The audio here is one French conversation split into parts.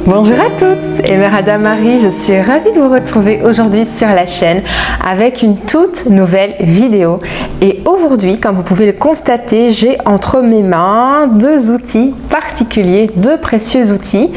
Bonjour à tous, Emeralda Marie, je suis ravie de vous retrouver aujourd'hui sur la chaîne avec une toute nouvelle vidéo. Et aujourd'hui, comme vous pouvez le constater, j'ai entre mes mains deux outils particuliers, deux précieux outils.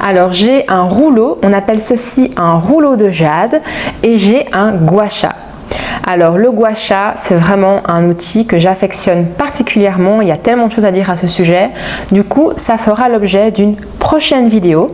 Alors j'ai un rouleau, on appelle ceci un rouleau de jade, et j'ai un gua sha. Alors le gua sha, c'est vraiment un outil que j'affectionne particulièrement, il y a tellement de choses à dire à ce sujet. Du coup, ça fera l'objet d'une prochaine vidéo.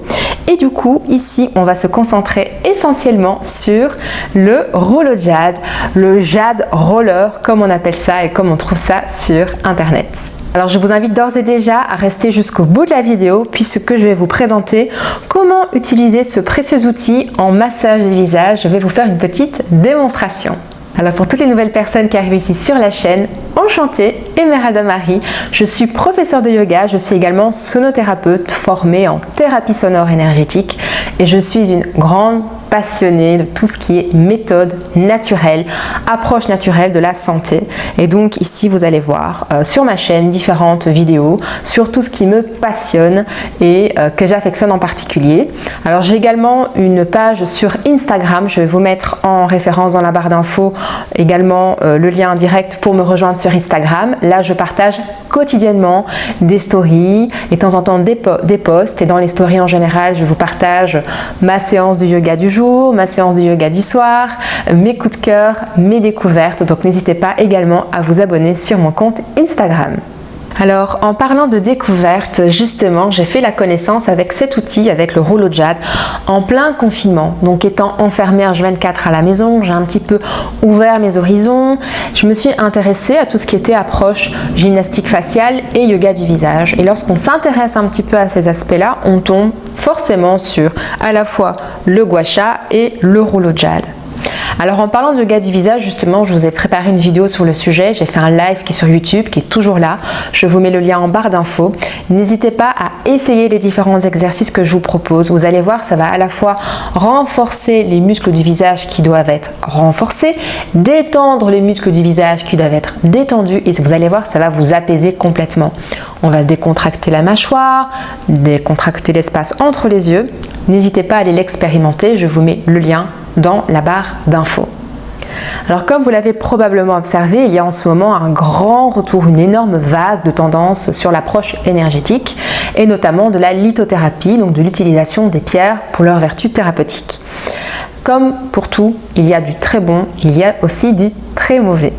Et du coup, ici, on va se concentrer essentiellement sur le rouleau de jade, le jade roller, comme on appelle ça et comme on trouve ça sur Internet. Alors je vous invite d'ores et déjà à rester jusqu'au bout de la vidéo puisque je vais vous présenter comment utiliser ce précieux outil en massage du visage. Je vais vous faire une petite démonstration. Alors pour toutes les nouvelles personnes qui arrivent ici sur la chaîne, enchantée, Emeralda Marie. Je suis professeure de yoga, je suis également sonothérapeute formée en thérapie sonore énergétique et je suis une grande passionnée de tout ce qui est méthode naturelle, approche naturelle de la santé. Et donc ici vous allez voir sur ma chaîne différentes vidéos sur tout ce qui me passionne et que j'affectionne en particulier. Alors j'ai également une page sur Instagram, je vais vous mettre en référence dans la barre d'infos également le lien direct pour me rejoindre sur Instagram. Là je partage quotidiennement des stories et de temps en temps des posts, et dans les stories en général je vous partage ma séance de yoga du jour, ma séance de yoga du soir, mes coups de cœur, mes découvertes, donc n'hésitez pas également à vous abonner sur mon compte Instagram. Alors en parlant de découverte, justement j'ai fait la connaissance avec cet outil, avec le rouleau de jade en plein confinement. Donc étant enfermée H24 à la maison, j'ai un petit peu ouvert mes horizons, je me suis intéressée à tout ce qui était approche gymnastique faciale et yoga du visage. Et lorsqu'on s'intéresse un petit peu à ces aspects-là, on tombe forcément sur à la fois le gua sha et le rouleau de jade. Alors en parlant de yoga du visage, justement, je vous ai préparé une vidéo sur le sujet. J'ai fait un live qui est sur YouTube, qui est toujours là. Je vous mets le lien en barre d'infos. N'hésitez pas à essayer les différents exercices que je vous propose. Vous allez voir, ça va à la fois renforcer les muscles du visage qui doivent être renforcés, détendre les muscles du visage qui doivent être détendus, et vous allez voir, ça va vous apaiser complètement. On va décontracter la mâchoire, décontracter l'espace entre les yeux. N'hésitez pas à aller l'expérimenter. Je vous mets le lien dans la barre d'infos. Alors comme vous l'avez probablement observé, il y a en ce moment un grand retour, une énorme vague de tendance sur l'approche énergétique et notamment de la lithothérapie, donc de l'utilisation des pierres pour leurs vertus thérapeutiques. Comme pour tout, il y a du très bon, il y a aussi du très mauvais.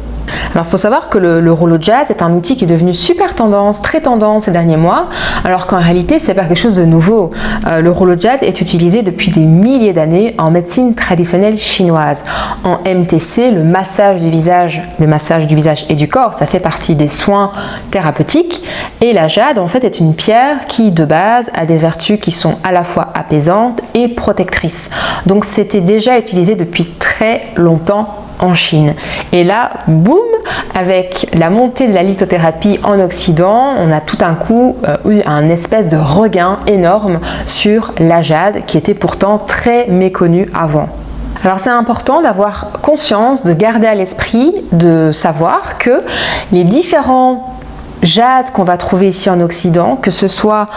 Alors il faut savoir que le rouleau de jade est un outil qui est devenu super tendance, très tendance ces derniers mois, alors qu'en réalité c'est pas quelque chose de nouveau. Le rouleau de jade est utilisé depuis des milliers d'années en médecine traditionnelle chinoise. En MTC, le massage du visage et du corps, ça fait partie des soins thérapeutiques, et la jade en fait est une pierre qui de base a des vertus qui sont à la fois apaisantes et protectrices. Donc c'était déjà utilisé depuis très longtemps en Chine. Et là, boum, avec la montée de la lithothérapie en Occident, on a tout un coup eu un espèce de regain énorme sur la jade qui était pourtant très méconnue avant. Alors c'est important d'avoir conscience, de garder à l'esprit, de savoir que les différents jade qu'on va trouver ici en Occident, que ce soit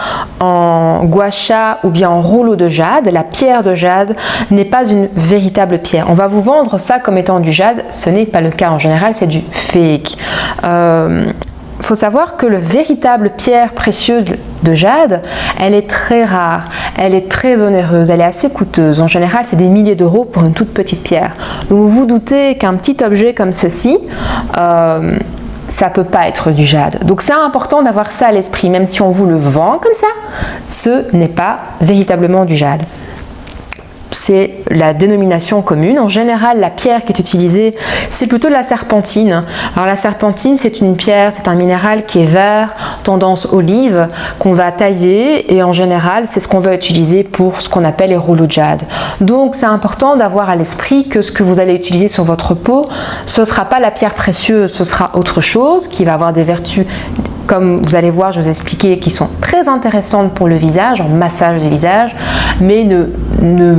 en gua sha ou bien en rouleau de jade, la pierre de jade n'est pas une véritable pierre. On va vous vendre ça comme étant du jade, ce n'est pas le cas. En général, c'est du fake. Faut savoir que le véritable pierre précieuse de jade, elle est très rare, elle est très onéreuse, elle est assez coûteuse. En général, c'est des milliers d'euros pour une toute petite pierre. Donc vous vous doutez qu'un petit objet comme ceci, ça peut pas être du jade. Donc c'est important d'avoir ça à l'esprit, même si on vous le vend comme ça, ce n'est pas véritablement du jade. C'est la dénomination commune. En général, la pierre qui est utilisée, c'est plutôt de la serpentine. Alors la serpentine, c'est une pierre, c'est un minéral qui est vert, tendance olive, qu'on va tailler, et en général, c'est ce qu'on va utiliser pour ce qu'on appelle les rouleaux de jade. Donc c'est important d'avoir à l'esprit que ce que vous allez utiliser sur votre peau, ce ne sera pas la pierre précieuse, ce sera autre chose qui va avoir des vertus, comme vous allez voir, je vais vous expliquer, qui sont très intéressantes pour le visage, en massage du visage, mais ne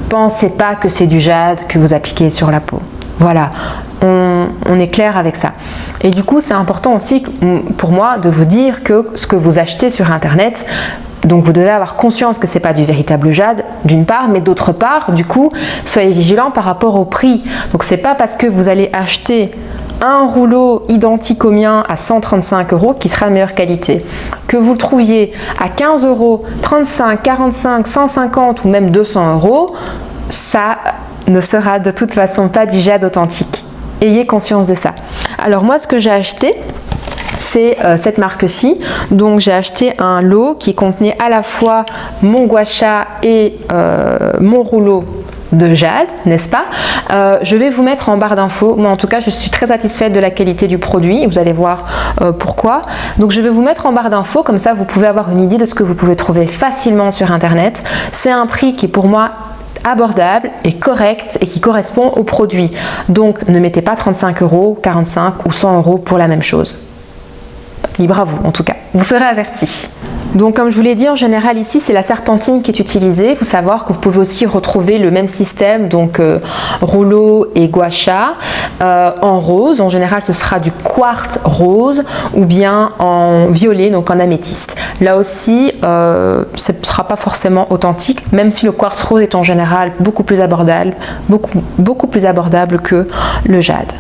pensez pas que c'est du jade que vous appliquez sur la peau. Voilà, on est clair avec ça. Et du coup, c'est important aussi pour moi de vous dire que ce que vous achetez sur Internet, donc vous devez avoir conscience que ce n'est pas du véritable jade, d'une part, mais d'autre part, du coup, soyez vigilant par rapport au prix. Donc c'est pas parce que vous allez acheter un rouleau identique au mien à 135 € qui sera de meilleure qualité. Que vous le trouviez à 15 €, 35, 45, 150 ou même 200 €, ça ne sera de toute façon pas du jade authentique. Ayez conscience de ça. Alors moi, ce que j'ai acheté, c'est cette marque-ci. Donc j'ai acheté un lot qui contenait à la fois mon gua sha et mon rouleau de jade, n'est-ce pas? Je vais vous mettre en barre d'infos. Moi en tout cas, je suis très satisfaite de la qualité du produit. Vous allez voir pourquoi. Donc je vais vous mettre en barre d'infos, comme ça vous pouvez avoir une idée de ce que vous pouvez trouver facilement sur Internet. C'est un prix qui pour moi abordable et correct et qui correspond au produit. Donc ne mettez pas 35 €, 45 ou 100 € pour la même chose. Libre à vous en tout cas, vous serez avertis. Donc comme je vous l'ai dit, en général ici c'est la serpentine qui est utilisée. Il faut savoir que vous pouvez aussi retrouver le même système, donc rouleau et gua sha en rose. En général ce sera du quartz rose ou bien en violet, donc en améthyste. Là aussi ce ne sera pas forcément authentique, même si le quartz rose est en général beaucoup plus abordable, beaucoup plus abordable que le jade.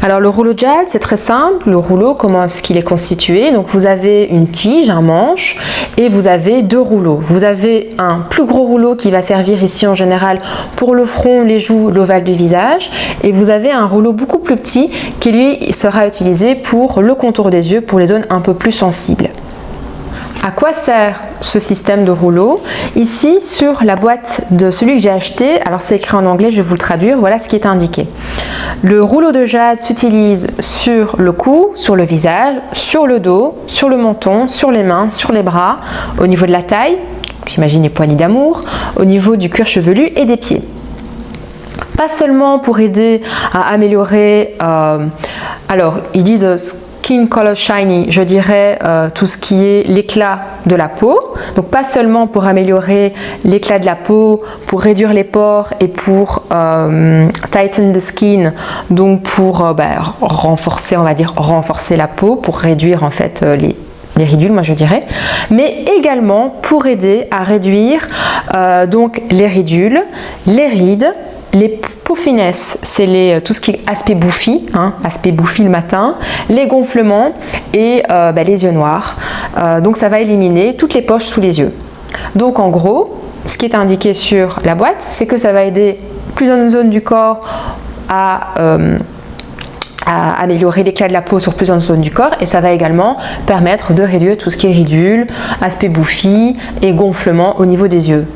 Alors le rouleau de jade, c'est très simple. Le rouleau, comment est-ce qu'il est constitué? Donc vous avez une tige, un manche, et vous avez deux rouleaux. Vous avez un plus gros rouleau qui va servir ici en général pour le front, les joues, l'ovale du visage, et vous avez un rouleau beaucoup plus petit qui lui sera utilisé pour le contour des yeux, pour les zones un peu plus sensibles. À quoi sert ce système de rouleau? Ici, sur la boîte de celui que j'ai acheté, alors c'est écrit en anglais, je vais vous le traduire, voilà ce qui est indiqué. Le rouleau de jade s'utilise sur le cou, sur le visage, sur le dos, sur le menton, sur les mains, sur les bras, au niveau de la taille, j'imagine les poignées d'amour, au niveau du cuir chevelu et des pieds. Pas seulement pour aider à améliorer, alors ils disent skin color shiny, je dirais tout ce qui est l'éclat de la peau. Donc pas seulement pour améliorer l'éclat de la peau, pour réduire les pores et pour tighten the skin, donc pour renforcer, on va dire renforcer la peau, pour réduire en fait les ridules, moi je dirais, mais également pour aider à réduire donc les ridules, les rides, les puffiness, c'est tout ce qui est aspect bouffi, aspect bouffi le matin, les gonflements et les yeux noirs. Donc ça va éliminer toutes les poches sous les yeux. Donc en gros, ce qui est indiqué sur la boîte, c'est que ça va aider plusieurs zones du corps à améliorer l'éclat de la peau sur plusieurs zones du corps, et ça va également permettre de réduire tout ce qui est ridules, aspect bouffi et gonflement au niveau des yeux.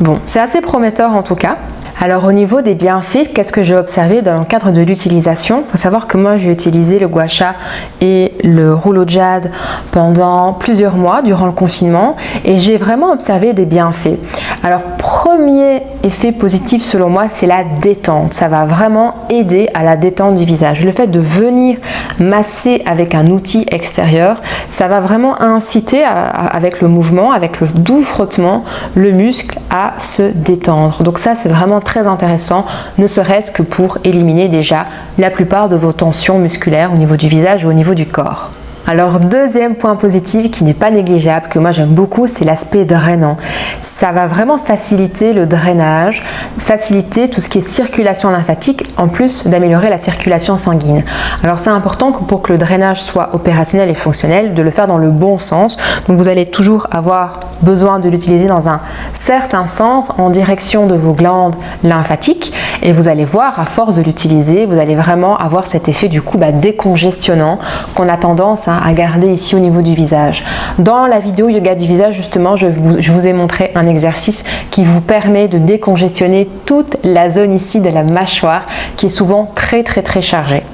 Bon, c'est assez prometteur en tout cas. Alors au niveau des bienfaits, qu'est-ce que j'ai observé dans le cadre de l'utilisation? Il faut savoir que moi j'ai utilisé le gua sha et le rouleau de jade pendant plusieurs mois durant le confinement et j'ai vraiment observé des bienfaits. Alors premier effet positif selon moi, c'est la détente. Ça va vraiment aider à la détente du visage. Le fait de venir masser avec un outil extérieur, ça va vraiment inciter avec le mouvement, avec le doux frottement, le muscle à se détendre. Donc ça c'est vraiment très intéressant, ne serait-ce que pour éliminer déjà la plupart de vos tensions musculaires au niveau du visage ou au niveau du corps. Alors deuxième point positif qui n'est pas négligeable, que moi j'aime beaucoup, c'est l'aspect drainant. Ça va vraiment faciliter le drainage, faciliter tout ce qui est circulation lymphatique, en plus d'améliorer la circulation sanguine. Alors c'est important pour que le drainage soit opérationnel et fonctionnel, de le faire dans le bon sens. Donc vous allez toujours avoir besoin de l'utiliser dans un certain sens en direction de vos glandes lymphatiques et vous allez voir, à force de l'utiliser, vous allez vraiment avoir cet effet du coup décongestionnant qu'on a tendance à garder ici au niveau du visage. Dans la vidéo yoga du visage justement, je vous ai montré un exercice qui vous permet de décongestionner toute la zone ici de la mâchoire qui est souvent très chargée.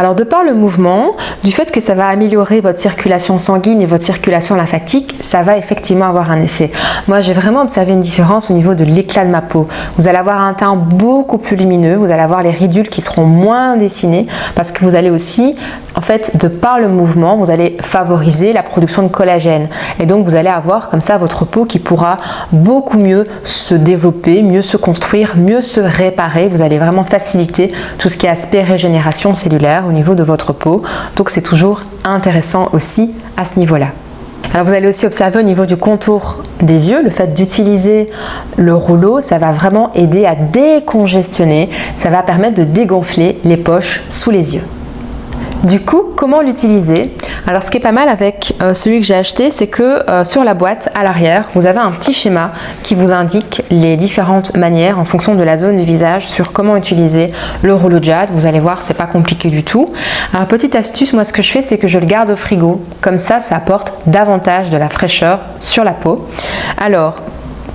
Alors de par le mouvement, du fait que ça va améliorer votre circulation sanguine et votre circulation lymphatique, ça va effectivement avoir un effet. Moi j'ai vraiment observé une différence au niveau de l'éclat de ma peau. Vous allez avoir un teint beaucoup plus lumineux, vous allez avoir les ridules qui seront moins dessinées parce que vous allez aussi, en fait, de par le mouvement, vous allez favoriser la production de collagène. Et donc vous allez avoir comme ça votre peau qui pourra beaucoup mieux se développer, mieux se construire, mieux se réparer. Vous allez vraiment faciliter tout ce qui est aspect régénération cellulaire au niveau de votre peau. Donc c'est toujours intéressant aussi à ce niveau-là. Alors vous allez aussi observer au niveau du contour des yeux, le fait d'utiliser le rouleau, ça va vraiment aider à décongestionner, ça va permettre de dégonfler les poches sous les yeux. Du coup, comment l'utiliser? Alors ce qui est pas mal avec celui que j'ai acheté, c'est que sur la boîte à l'arrière, vous avez un petit schéma qui vous indique les différentes manières en fonction de la zone du visage sur comment utiliser le rouleau de jade. Vous allez voir, c'est pas compliqué du tout. Alors petite astuce, moi ce que je fais, c'est que je le garde au frigo. Comme ça apporte davantage de la fraîcheur sur la peau. Alors,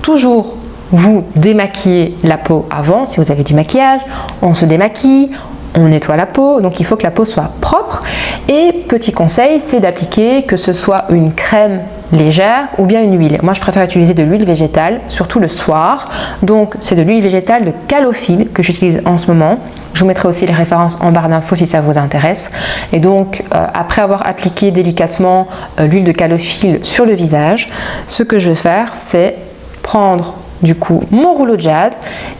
toujours vous démaquillez la peau avant, si vous avez du maquillage, on se démaquille, on nettoie la peau, donc il faut que la peau soit propre. Et petit conseil, c'est d'appliquer que ce soit une crème légère ou bien une huile. Moi je préfère utiliser de l'huile végétale, surtout le soir. Donc c'est de l'huile végétale de Calophylle que j'utilise en ce moment. Je vous mettrai aussi les références en barre d'infos si ça vous intéresse. Et donc après avoir appliqué délicatement l'huile de Calophylle sur le visage, ce que je vais faire, c'est prendre du coup mon rouleau de jade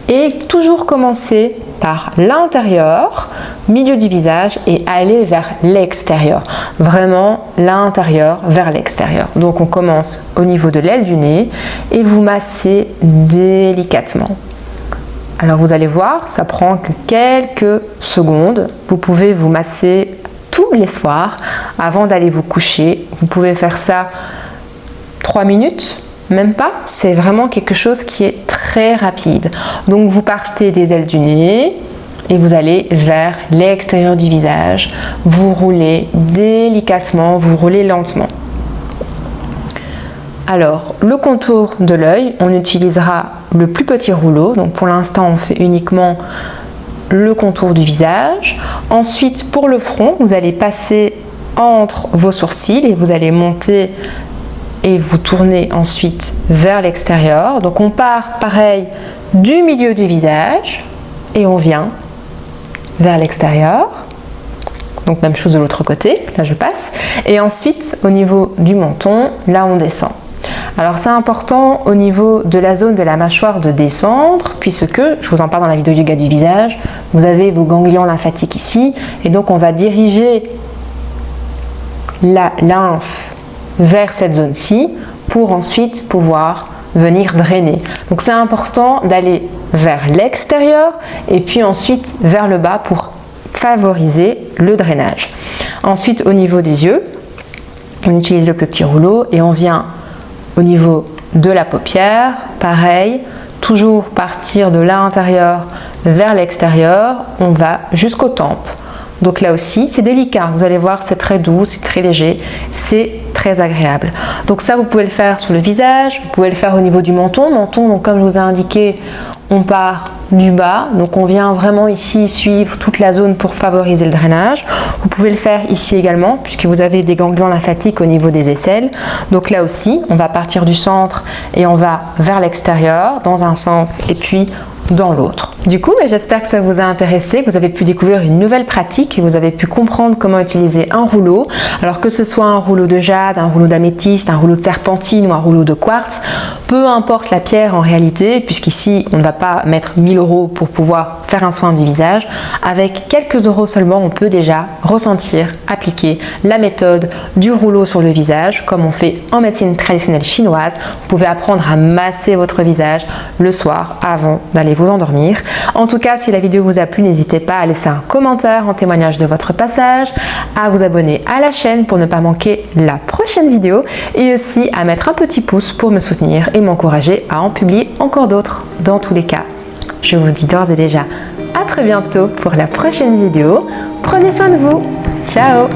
et toujours commencer par l'intérieur, milieu du visage et aller vers l'extérieur. Vraiment l'intérieur vers l'extérieur. Donc on commence au niveau de l'aile du nez et vous massez délicatement. Alors vous allez voir, ça prend que quelques secondes. Vous pouvez vous masser tous les soirs avant d'aller vous coucher. Vous pouvez faire ça 3 minutes. Même pas, c'est vraiment quelque chose qui est très rapide. Donc vous partez des ailes du nez et vous allez vers l'extérieur du visage. Vous roulez délicatement, vous roulez lentement. Alors, le contour de l'œil, on utilisera le plus petit rouleau. Donc pour l'instant, on fait uniquement le contour du visage. Ensuite, pour le front, vous allez passer entre vos sourcils et vous allez monter et vous tournez ensuite vers l'extérieur. Donc on part pareil du milieu du visage et on vient vers l'extérieur. Donc même chose de l'autre côté, là je passe. Et ensuite au niveau du menton, là on descend. Alors c'est important au niveau de la zone de la mâchoire de descendre, puisque, je vous en parle dans la vidéo yoga du visage, vous avez vos ganglions lymphatiques ici, et donc on va diriger la lymphe vers cette zone-ci pour ensuite pouvoir venir drainer. Donc c'est important d'aller vers l'extérieur et puis ensuite vers le bas pour favoriser le drainage. Ensuite au niveau des yeux, on utilise le plus petit rouleau et on vient au niveau de la paupière, pareil, toujours partir de l'intérieur vers l'extérieur, on va jusqu'aux tempes. Donc là aussi, c'est délicat. Vous allez voir, c'est très doux, c'est très léger, c'est très agréable. Donc ça, vous pouvez le faire sur le visage, vous pouvez le faire au niveau du menton. Menton, donc comme je vous ai indiqué, on part du bas. Donc on vient vraiment ici suivre toute la zone pour favoriser le drainage. Vous pouvez le faire ici également, puisque vous avez des ganglions lymphatiques au niveau des aisselles. Donc là aussi, on va partir du centre et on va vers l'extérieur, dans un sens et puis dans l'autre. Du coup, j'espère que ça vous a intéressé, que vous avez pu découvrir une nouvelle pratique, que vous avez pu comprendre comment utiliser un rouleau. Alors que ce soit un rouleau de jade, un rouleau d'améthyste, un rouleau de serpentine ou un rouleau de quartz, peu importe la pierre en réalité, puisqu'ici on ne va pas mettre 1000 € pour pouvoir faire un soin du visage. Avec quelques euros seulement, on peut déjà ressentir, appliquer la méthode du rouleau sur le visage, comme on fait en médecine traditionnelle chinoise. Vous pouvez apprendre à masser votre visage le soir avant d'aller vous endormir. En tout cas, si la vidéo vous a plu, n'hésitez pas à laisser un commentaire en témoignage de votre passage, à vous abonner à la chaîne pour ne pas manquer la prochaine vidéo et aussi à mettre un petit pouce pour me soutenir et m'encourager à en publier encore d'autres. Dans tous les cas, je vous dis d'ores et déjà à très bientôt pour la prochaine vidéo. Prenez soin de vous. Ciao!